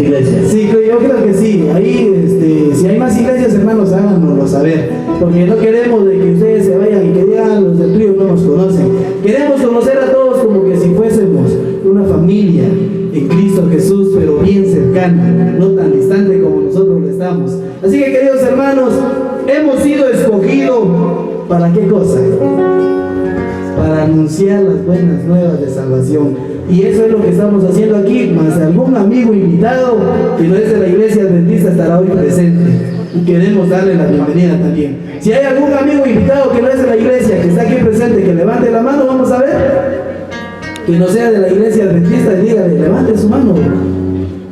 iglesias. Sí, yo creo que sí. Ahí, si hay más iglesias, hermanos, háganoslo saber. Porque no queremos de que ustedes se vayan y que digan, los del trío no nos conocen. Queremos conocer a todos como que si fuésemos una familia en Cristo Jesús, pero bien cercana, no tan distante como nosotros lo estamos. Así que, queridos hermanos, hemos sido escogidos ¿para qué cosa? Para anunciar las buenas nuevas de salvación. Y eso es lo que estamos haciendo aquí, más algún amigo invitado que no es de la iglesia adventista estará hoy presente. Y queremos darle la bienvenida también. Si hay algún amigo invitado que no es de la iglesia, que está aquí presente, que levante la mano, vamos a ver. Que no sea de la iglesia adventista, dígale, levante su mano.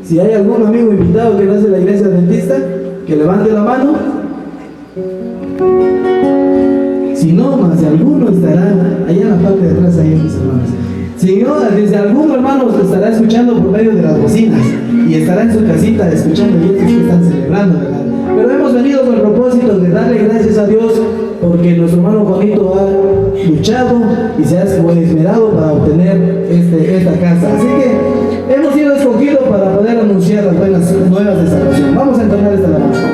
Si hay algún amigo invitado que no es de la iglesia adventista, que levante la mano. Si no, más de alguno estará allá en la parte de atrás, ahí mis hermanos. Si no, desde alguno hermano estará escuchando por medio de las bocinas y estará en su casita escuchando y estos que están celebrando, ¿verdad? Pero hemos venido con el propósito de darle gracias a Dios porque nuestro hermano Juanito ha luchado y se ha esmerado para obtener esta casa. Así que hemos sido escogidos para poder anunciar las buenas nuevas de salvación. Vamos a entonar esta alabanza.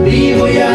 Vivo ya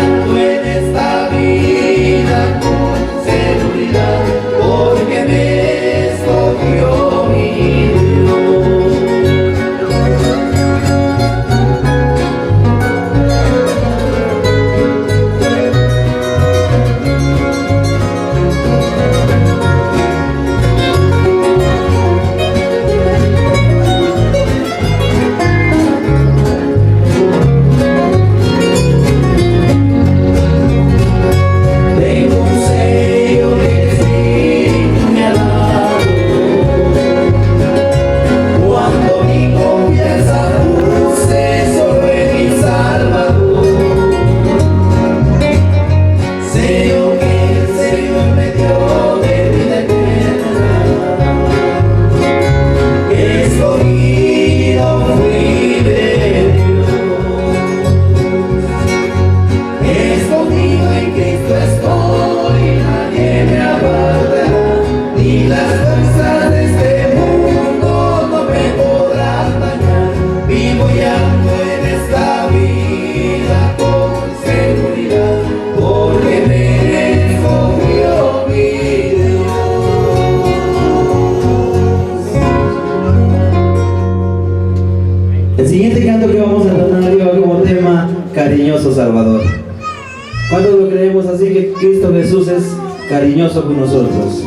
cariñoso Salvador. ¿Cuántos lo creemos así, que Cristo Jesús es cariñoso con nosotros?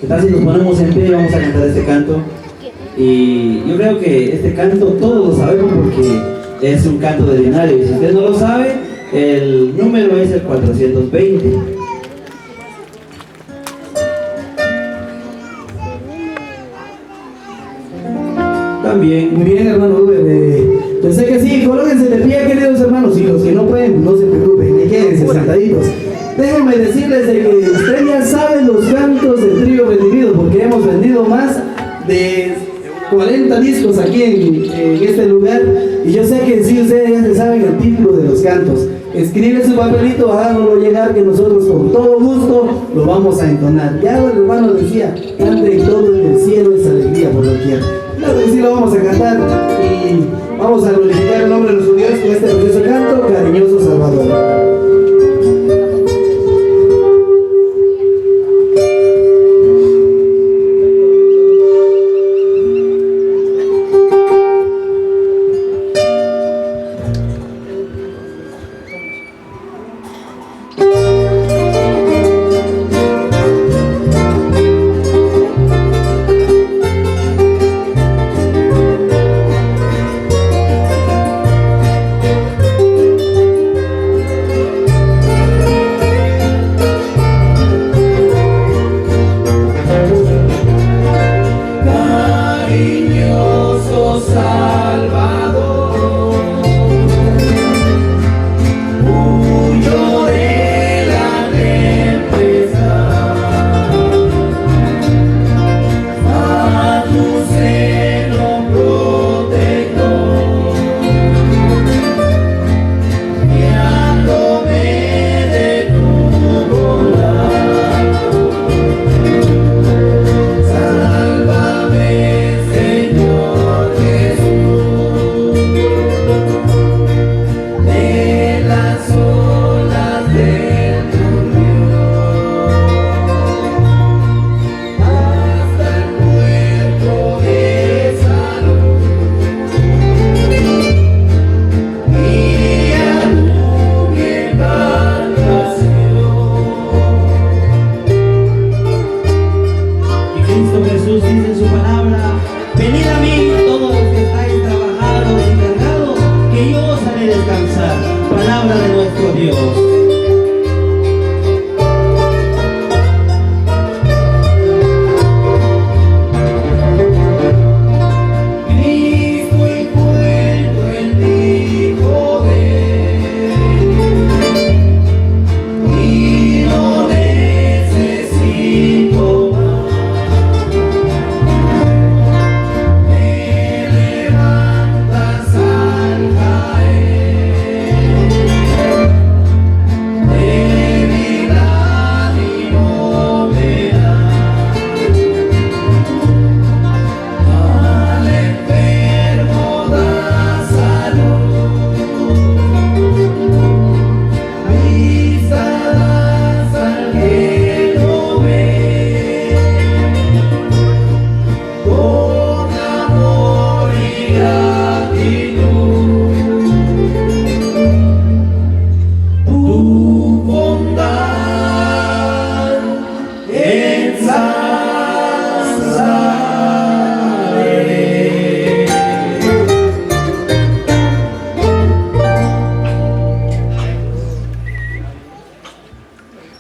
¿Qué tal si nos ponemos en pie y vamos a cantar este canto? Y yo creo que este canto todos lo sabemos porque es un canto de binario. Y si usted no lo sabe, el número es el 420. También. Muy bien, hermano Uber. Pensé que sí, colóquense de pie, queridos hermanos, y los que no pueden, no se preocupen, quédense sentaditos. Déjenme decirles de que ustedes ya saben los cantos del Trío Redimido, porque hemos vendido más de 40 discos aquí en este lugar, y yo sé que sí, ustedes ya se saben el título de los cantos. Escribe su papelito, háganoslo llegar, que nosotros con todo gusto lo vamos a entonar. Ya el hermano decía, cante todo en el cielo, es alegría por doquier. Claro que sí, lo vamos a cantar y vamos a glorificar el nombre de nuestro Dios con este precioso canto, Cariñoso Salvador.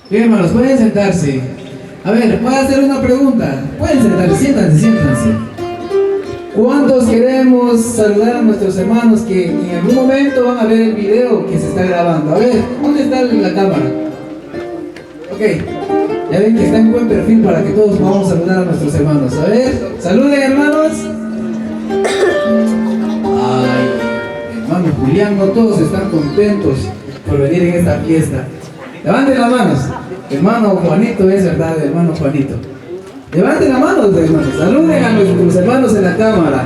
Bien, hermanos, pueden sentarse. A ver, voy a hacer una pregunta. Pueden sentarse, siéntanse. ¿Cuántos queremos saludar a nuestros hermanos que en algún momento van a ver el video que se está grabando? A ver, ¿dónde está la cámara? Ok, ya ven que está en buen perfil para que todos podamos saludar a nuestros hermanos. A ver, saluden, hermanos. Ay, hermano Julián, no todos están contentos por venir en esta fiesta. Levanten las manos. Hermano Juanito, es verdad, hermano Juanito. Levanten las manos, hermanos. Saluden a nuestros hermanos en la cámara.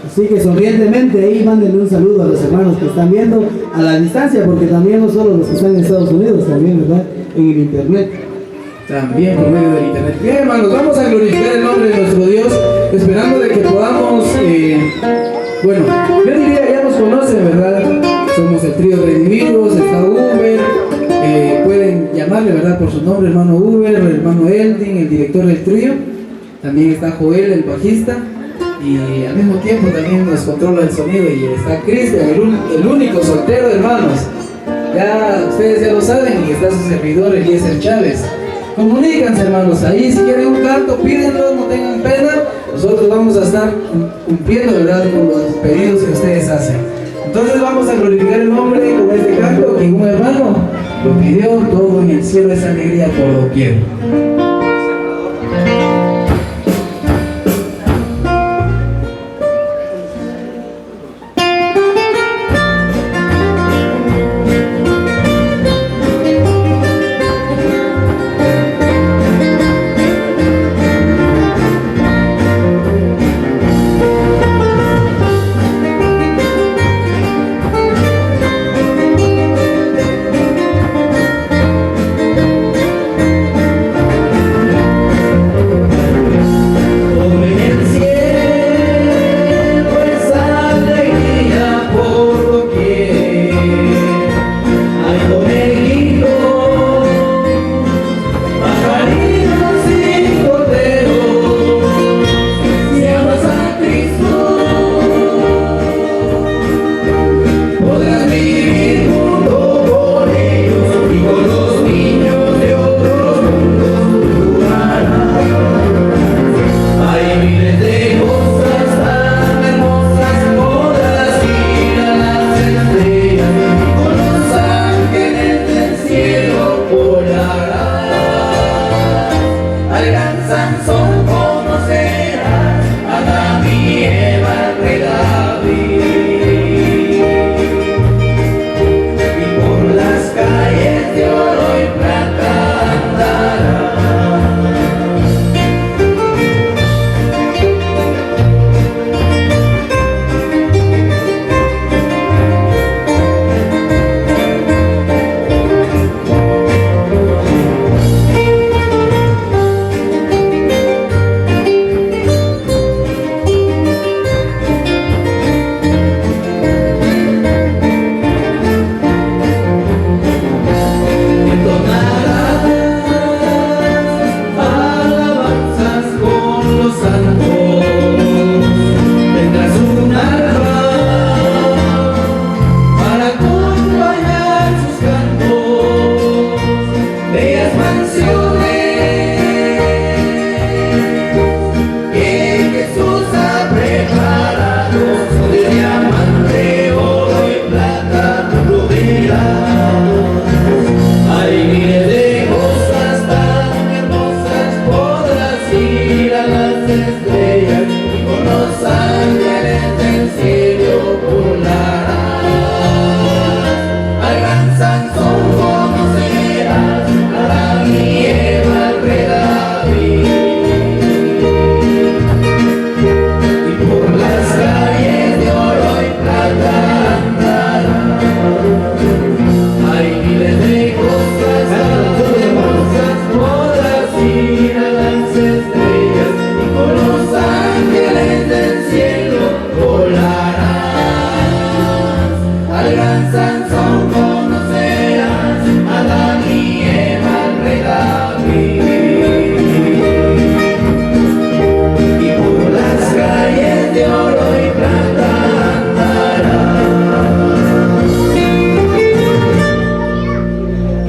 Así que sonrientemente ahí mándenle un saludo a los hermanos que están viendo a la distancia, porque también no solo los que están en Estados Unidos, también, ¿verdad? En el internet. También por medio del internet. Bien, hermanos, vamos a glorificar el nombre de nuestro Dios, esperando de que podamos, bueno, yo diría, ya nos conocen, ¿verdad? somos el trío Redimidos, está Uber, pueden llamarle, ¿verdad?, por su nombre, hermano Uber, el hermano Eldin, el director del trío. También está Joel, el bajista, y al mismo tiempo también nos controla el sonido, y está Cristian, el único soltero, hermanos. Ya ustedes ya lo saben, y está su servidor Eliezer Chávez. Comuníquense, hermanos, ahí si quieren un canto, pídenlo, no tengan pena. Nosotros vamos a estar cumpliendo, ¿verdad?, con los pedidos que ustedes hacen. Entonces vamos a glorificar el nombre con este canto que un hermano lo pidió. Todo en el cielo es alegría por doquier.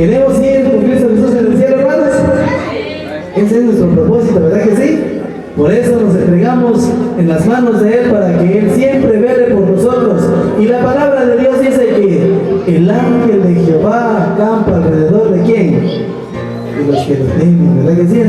¿Queremos ir con Cristo Jesús en el cielo, hermanos? Ese es nuestro propósito, ¿verdad que sí? Por eso nos entregamos en las manos de Él, para que Él siempre vele por nosotros. Y la palabra de Dios dice que el ángel de Jehová acampa alrededor de ¿quién? De los que lo temen, ¿verdad que sí?